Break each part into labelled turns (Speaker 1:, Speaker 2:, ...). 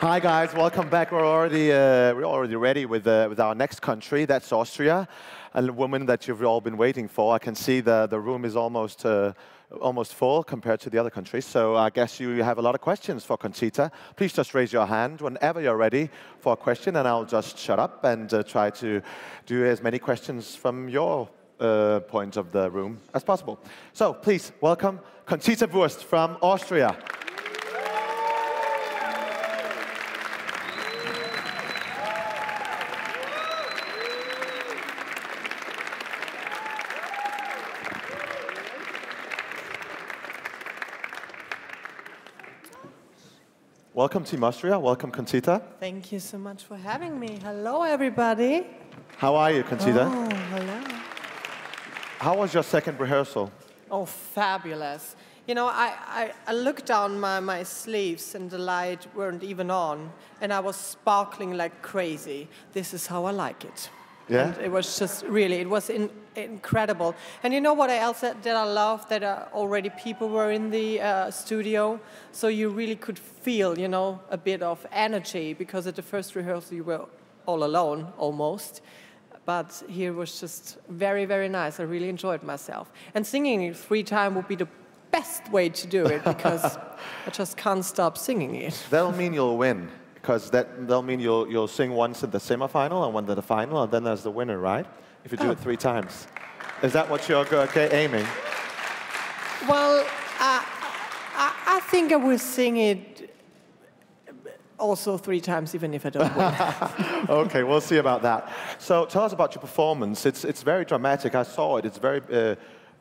Speaker 1: Hi guys, welcome back. We're already ready with our next country. That's Austria, a woman that you've all been waiting for. I can see the room is almost full compared to the other countries. So I guess you have a lot of questions for Conchita. Please just raise your hand whenever you're ready for a question, and I'll just shut up and try to do as many questions from your point of the room as possible. So please welcome Conchita Wurst from Austria. Welcome, Team Austria. Welcome, Conchita.
Speaker 2: Thank you so much for having me. Hello, everybody.
Speaker 1: How are you, Conchita?
Speaker 2: Oh, hello.
Speaker 1: How was your second rehearsal?
Speaker 2: Oh, fabulous. You know, I looked down my sleeves and the light weren't even on, and I was sparkling like crazy. This is how I like it.
Speaker 1: Yeah?
Speaker 2: And it was just really, it was incredible. And you know what else that I loved? That already people were in the studio, so you really could feel, you know, a bit of energy, because at the first rehearsal you were all alone, almost. But here was just very, very nice. I really enjoyed myself. And singing it 3 times would be the best way to do it, because I just can't stop singing it.
Speaker 1: That'll mean you'll win. Because that'll mean you'll sing once in the semifinal and one in the final, and then there's the winner, right? If you do it 3 times. Is that what you're aiming?
Speaker 2: Well, I think I will sing it also 3 times, even if I don't win.
Speaker 1: Okay, we'll see about that. So tell us about your performance. It's very dramatic. I saw it. It's very,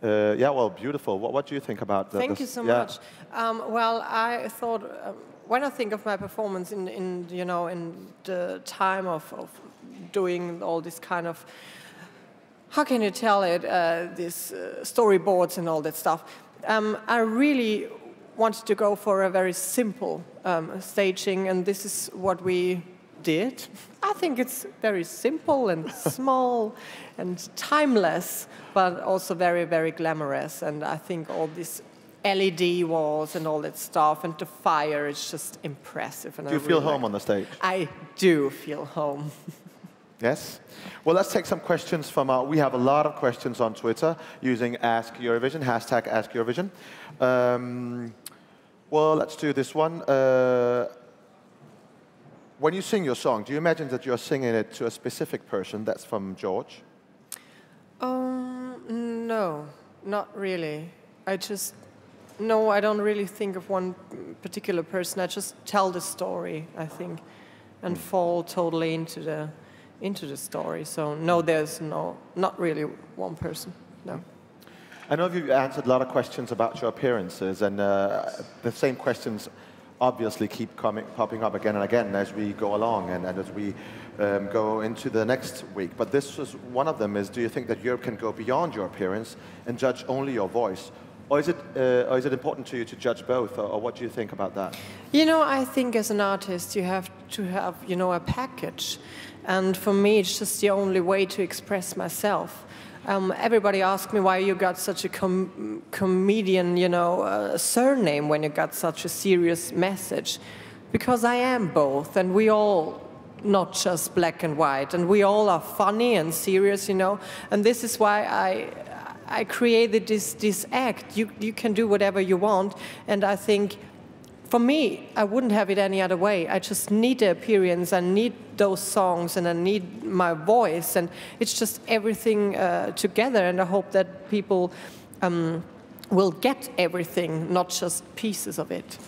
Speaker 1: yeah, well, beautiful. What do you think about that?
Speaker 2: Thank you so much. Well, I thought. When I think of my performance in the time of doing all this kind of, how can you tell it, these storyboards and all that stuff, I really wanted to go for a very simple staging, and this is what we did. I think it's very simple and small and timeless, but also very, very glamorous, and I think all this LED walls and all that stuff, and the fire is just impressive. And
Speaker 1: do you feel home on the stage?
Speaker 2: I do feel home.
Speaker 1: Yes? Well, let's take some questions from we have a lot of questions on Twitter using Ask Eurovision, hashtag Ask Eurovision. Well, let's do this one. When you sing your song, do you imagine that you're singing it to a specific person? That's from George.
Speaker 2: No, not really. No, I don't really think of one particular person. I just tell the story, I think, and fall totally into the story. So no, there's not really one person. No.
Speaker 1: I know you've answered a lot of questions about your appearances, and the same questions obviously keep popping up again and again as we go along and as we go into the next week. But this was one of them: is do you think that Europe can go beyond your appearance and judge only your voice? Or is it important to you to judge both, or what do you think about that?
Speaker 2: You know, I think as an artist you have to have, you know, a package. And for me, it's just the only way to express myself. Everybody asks me why you got such a comedian, you know, surname when you got such a serious message. Because I am both, and we all not just black and white, and we all are funny and serious, you know. And this is why I created this act. You can do whatever you want, and I think, for me, I wouldn't have it any other way. I just need the appearance, I need those songs, and I need my voice, and it's just everything together, and I hope that people will get everything, not just pieces of it.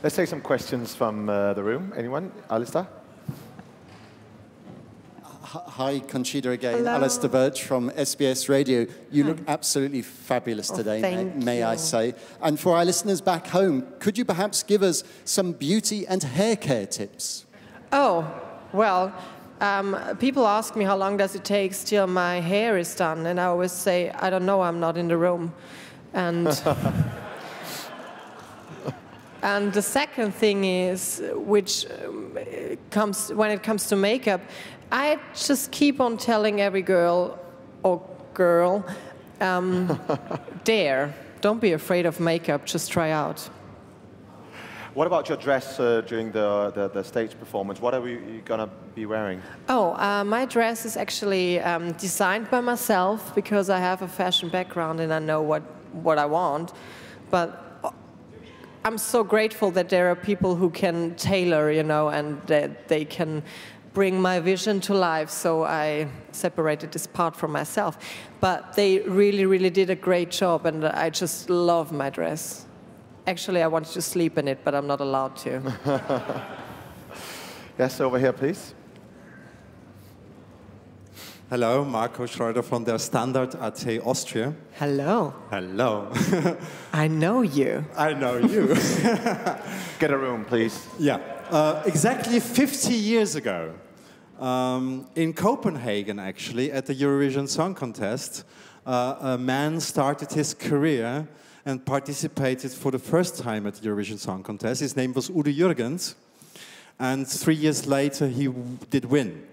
Speaker 1: Let's take some questions from the room. Anyone? Alistair?
Speaker 3: Hi, Conchita again.
Speaker 2: Hello.
Speaker 3: Alistair Birch from SBS Radio. You look absolutely fabulous today, may I say. And for our listeners back home, could you perhaps give us some beauty and hair care tips?
Speaker 2: Oh, well, people ask me how long does it take till my hair is done, and I always say, I don't know, I'm not in the room. And and the second thing is, which when it comes to makeup, I just keep on telling every girl or girl, dare, don't be afraid of makeup, just try out.
Speaker 1: What about your dress during the stage performance? What are you going to be wearing?
Speaker 2: Oh, my dress is actually designed by myself because I have a fashion background and I know what I want. But I'm so grateful that there are people who can tailor, you know, and that they can bring my vision to life. So I separated this part from myself. But they really, really did a great job, and I just love my dress. Actually, I wanted to sleep in it, but I'm not allowed to.
Speaker 1: Yes, over here, please.
Speaker 4: Hello, Marco Schreuder from der Standard AT Austria.
Speaker 2: Hello.
Speaker 4: Hello.
Speaker 2: I know you.
Speaker 4: I know you.
Speaker 1: Get a room, please.
Speaker 4: Yeah. Exactly 50 years ago, in Copenhagen, actually, at the Eurovision Song Contest, a man started his career and participated for the first time at the Eurovision Song Contest. His name was Udo Jürgens, and 3 years later he did win.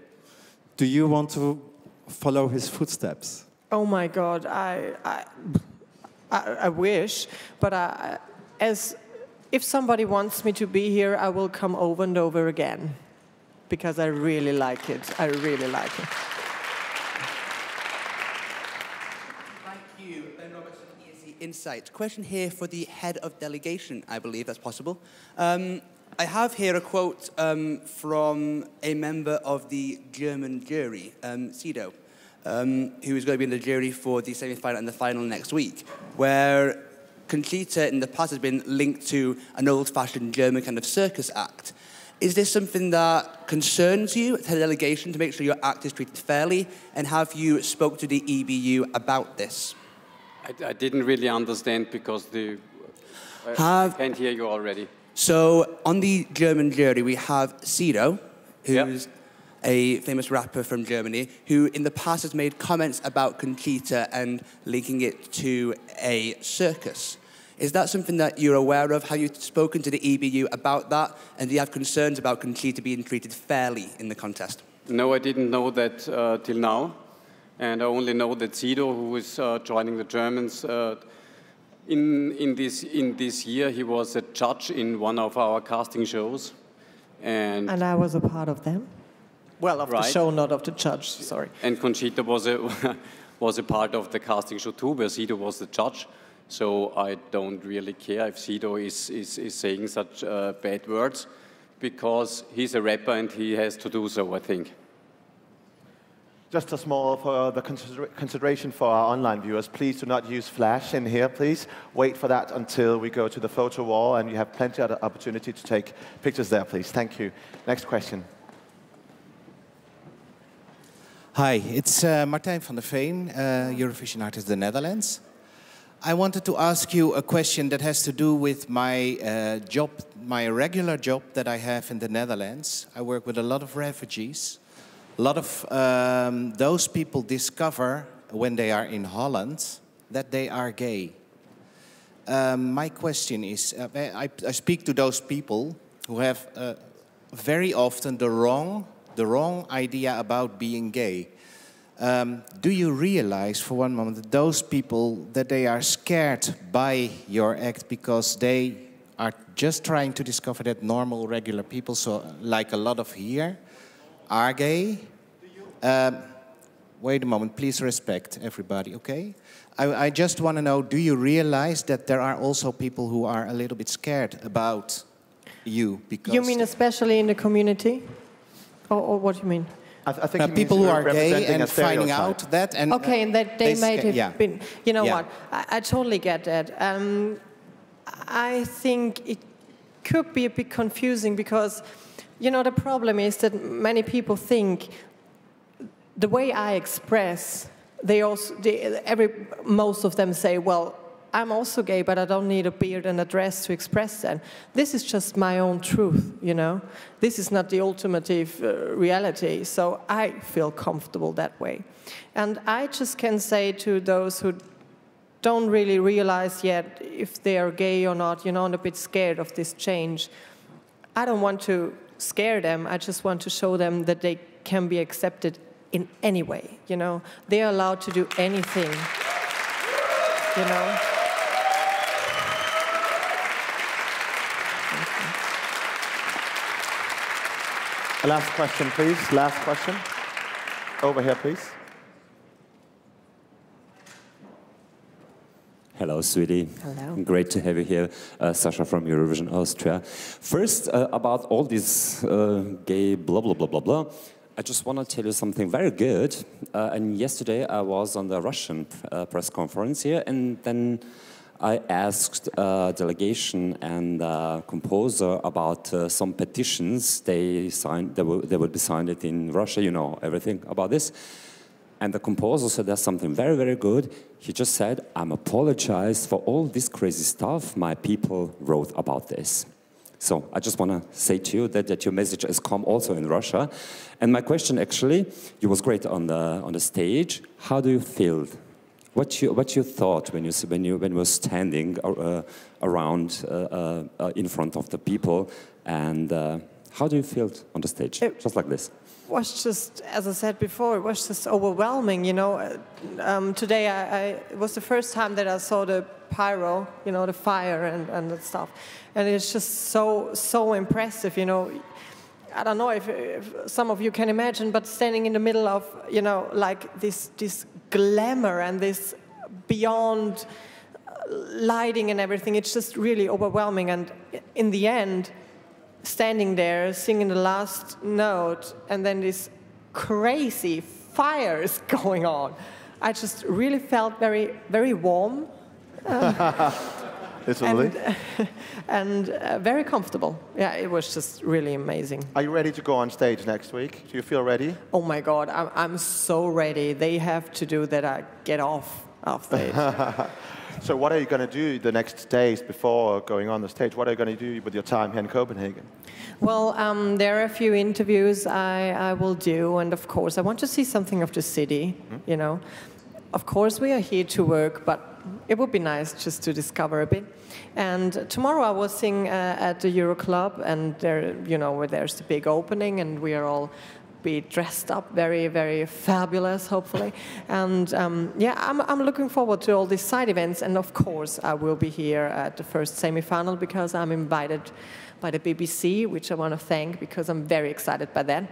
Speaker 4: Do you want to follow his footsteps?
Speaker 2: Oh my God, I wish, but if somebody wants me to be here, I will come over and over again, because I really like it. I really like it.
Speaker 5: Insight. Question here for the head of delegation, I believe that's possible. I have here a quote from a member of the German jury, Sido, who is going to be in the jury for the semi-final and the final next week, where Conchita in the past has been linked to an old-fashioned German kind of circus act. Is this something that concerns you as head of delegation to make sure your act is treated fairly? And have you spoke to the EBU about this?
Speaker 6: I didn't really understand because I can't hear you already.
Speaker 5: So on the German jury, we have Sido, who's a famous rapper from Germany, who in the past has made comments about Conchita and linking it to a circus. Is that something that you're aware of? Have you spoken to the EBU about that? And do you have concerns about Conchita being treated fairly in the contest?
Speaker 6: No, I didn't know that till now. And I only know that Sido, who is joining the Germans, in this year, he was a judge in one of our casting shows. And
Speaker 2: I was a part of them? Well, of the show, not of the judge, sorry.
Speaker 6: And Conchita was a part of the casting show too, where Sido was the judge. So I don't really care if Sido is saying such bad words, because he's a rapper and he has to do so, I think.
Speaker 1: Just a small consideration for our online viewers. Please do not use flash in here, please. Wait for that until we go to the photo wall, and you have plenty of opportunity to take pictures there, please. Thank you. Next question.
Speaker 7: Hi, it's Martijn van der Veen, Eurovision artist, the Netherlands. I wanted to ask you a question that has to do with my job, my regular job that I have in the Netherlands. I work with a lot of refugees. A lot of those people discover when they are in Holland that they are gay. My question is, I speak to those people who have very often the wrong idea about being gay. Do you realize for one moment that those people, that they are scared by your act because they are just trying to discover that normal, regular people, so like a lot of here, are gay? Wait a moment, please respect everybody, okay? I just want to know, do you realize that there are also people who are a little bit scared about you? Because
Speaker 2: you mean especially in the community? Or what do you mean?
Speaker 1: I think
Speaker 7: people who are gay and finding out that, and
Speaker 2: okay, and that they might have been. You know what? I totally get that. I think it could be a bit confusing because, you know, the problem is that many people think the way I express, most of them say, well, I'm also gay, but I don't need a beard and a dress to express that. This is just my own truth, you know. This is not the ultimate reality, so I feel comfortable that way. And I just can say to those who don't really realize yet if they are gay or not, you know, and a bit scared of this change, I don't want to scare them. I just want to show them that they can be accepted in any way, you know. They are allowed to do anything, you know.
Speaker 1: Last question, please. Last question. Over here, please.
Speaker 8: Hello, sweetie.
Speaker 2: Hello.
Speaker 8: Great to have you here. Sasha from Eurovision Austria. First, about all this gay blah, blah, blah, blah, blah. I just want to tell you something very good. And yesterday I was on the Russian press conference here, and then I asked a delegation and a composer about some petitions they signed. They would be signed in Russia. You know everything about this. And the composer said there's something very, very good. He just said, I'm apologized for all this crazy stuff my people wrote about this. So I just want to say to you that your message has come also in Russia. And my question actually, you was great on the stage. How do you feel? What you thought when you were standing around in front of the people, and how do you feel on the stage? Just like this.
Speaker 2: It was just, as I said before, it was just overwhelming, you know. Today it was the first time that I saw the pyro, you know, the fire and that stuff. And it's just so impressive, you know. I don't know if some of you can imagine, but standing in the middle of, you know, like this glamour and this beyond lighting and everything, it's just really overwhelming. And in the end, standing there, singing the last note, and then this crazy fire is going on. I just really felt very, very warm. And very comfortable. Yeah, it was just really amazing.
Speaker 1: Are you ready to go on stage next week? Do you feel ready?
Speaker 2: Oh my God, I'm so ready. They have to do that I get off stage.
Speaker 1: So what are you going to do the next days before going on the stage? What are you going to do with your time here in Copenhagen?
Speaker 2: Well, there are a few interviews I will do, and of course I want to see something of the city, you know. Of course we are here to work, but it would be nice just to discover a bit. And tomorrow I will sing at the Euro Club, and there, you know, where there's the big opening, and we are all be dressed up very, very fabulous, hopefully. And yeah, I'm looking forward to all these side events. And of course, I will be here at the first semi-final because I'm invited by the BBC, which I want to thank because I'm very excited by that.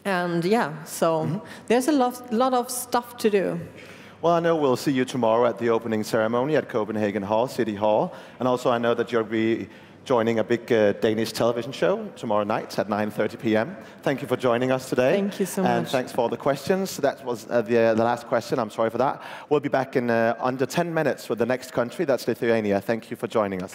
Speaker 2: And yeah, so there's a lot of stuff to do.
Speaker 1: Well, I know we'll see you tomorrow at the opening ceremony at Copenhagen Hall, City Hall. And also I know that you'll be joining a big Danish television show tomorrow night at 9:30 p.m. Thank you for joining us today.
Speaker 2: Thank you so much.
Speaker 1: And thanks for all the questions. That was the last question. I'm sorry for that. We'll be back in under 10 minutes with the next country. That's Lithuania. Thank you for joining us.